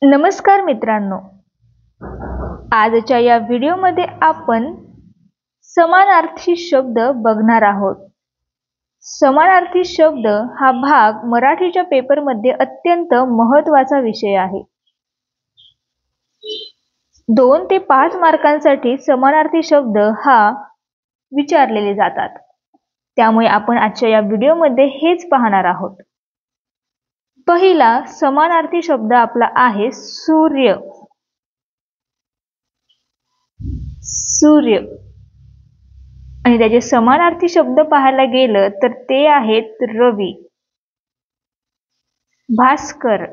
नमस्कार मित्रांनो, आजच्या या व्हिडिओमध्ये आपण समानार्थी शब्द बघणार आहोत। समानार्थी शब्द हा भाग मराठीच्या पेपरमध्ये अत्यंत महत्त्वाचा विषय आहे। 2 ते 5 मार्कांसाठी समानार्थी शब्द हा विचारलेले जातात। त्यामुळे आपण आजच्या या व्हिडिओमध्ये हेच पाहणार आहोत। पहिला समानार्थी शब्द आपला आहे सूर्य। सूर्य आणि त्याचे समानार्थी शब्द पाहायला गेलं तर ते आहेत रवी, भास्कर,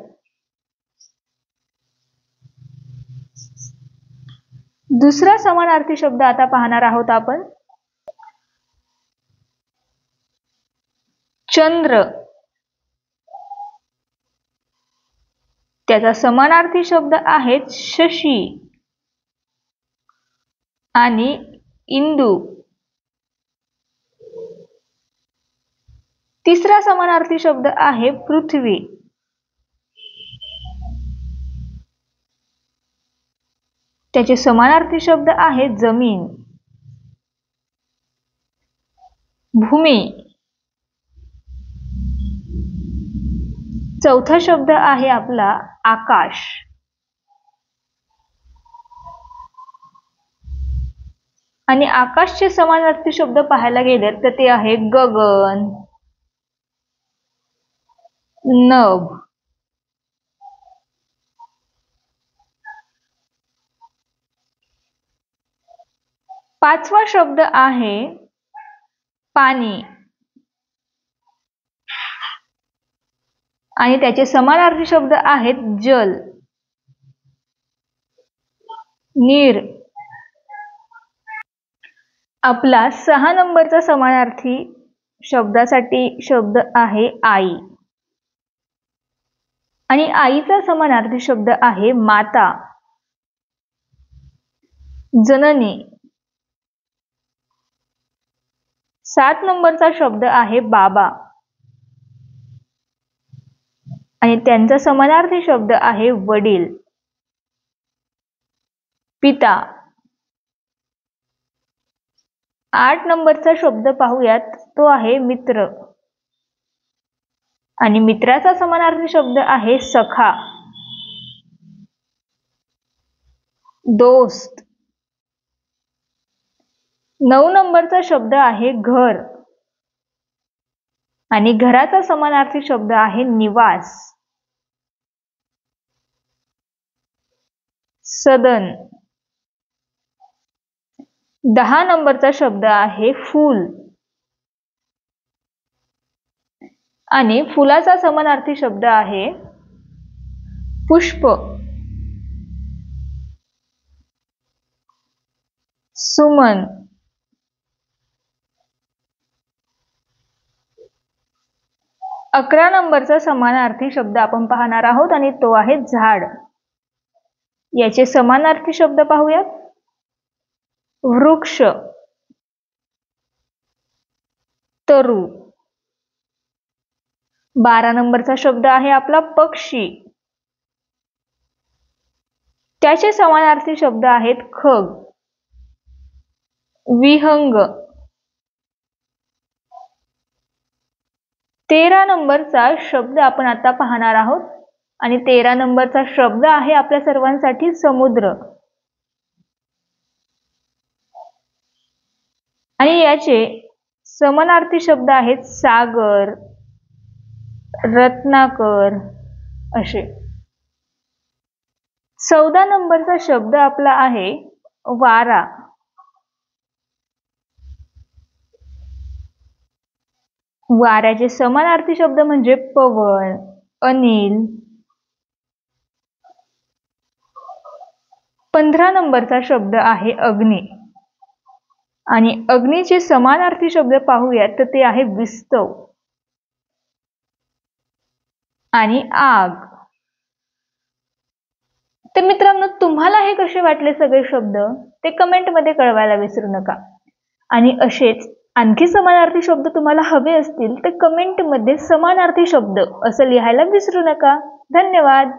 दुसरा समानार्थी शब्द आता पाहणार आहोत आपण चंद्र। त्याचा समानार्थी शब्द आहे शशी आणि इंदू। तिसरा समानार्थी शब्द आहे पृथ्वी। त्याचे समानार्थी शब्द आहे जमीन, भूमी। चौथा शब्द आहे आपला आकाश। आणि आकाशचे समानार्थी शब्द पाहायला गेले तर ते आहे गगन, नभ। पाचवा शब्द आहे पाणी आणि त्याचे समानार्थी शब्द आहेत जल, नीर। आपला 6 नंबरचा समानार्थी शब्दासाठी शब्द आहे आई आणि आईचा समानार्थी शब्द आहे माता, जननी। 7 नंबरचा शब्द आहे बाबा आणि त्यांचा समानार्थी शब्द आहे वडील, पिता। 8 नंबरचा शब्द पाहूयात, तो आहे मित्र आणि मित्राचा समानार्थी शब्द आहे सखा, दोस्त। 9 नंबरचा शब्द आहे घर आणि घराचा समानार्थी शब्द आहे निवास, सदन। 10 नंबरचा शब्द आहे फूल आणि फुलाचा समानार्थी शब्द आहे पुष्प, सुमन। 11 नंबरचा समानार्थी शब्द आपण पाहणार आहोत आणि तो आहे झाड। याचे समानार्थी शब्द पाहूयात, वृक्ष, तरु। 12 नंबरचा शब्द आहे आपला पक्षी। त्याचे समानार्थी शब्द आहेत खग, विहंग। 13 नंबरचा शब्द आपण आता पाहणार आहोत आणि 13 नंबरचा शब्द आहे आपल्या सर्वांसाठी समुद्र आणि याचे समानार्थी शब्द आहेत सागर, रत्नाकर असे। 14 नंबरचा शब्द आपला आहे वारा। वाऱ्याचे समानार्थी शब्द म्हणजे पवन, अनिल। 15 नंबरचा शब्द आहे अग्नी आणि अग्नीचे समानार्थी शब्द पाहूयात तर ते आहे विस्तव आणि आग। तर मित्रांनो, तुम्हाला हे कसे वाटले सगळे शब्द ते कमेंट मध्ये कळवायला विसरू नका आणि असेच आणखी समानार्थी शब्द तुम्हाला हवे असतील तर कमेंट मध्ये समानार्थी शब्द असं लिहायला विसरू नका। धन्यवाद।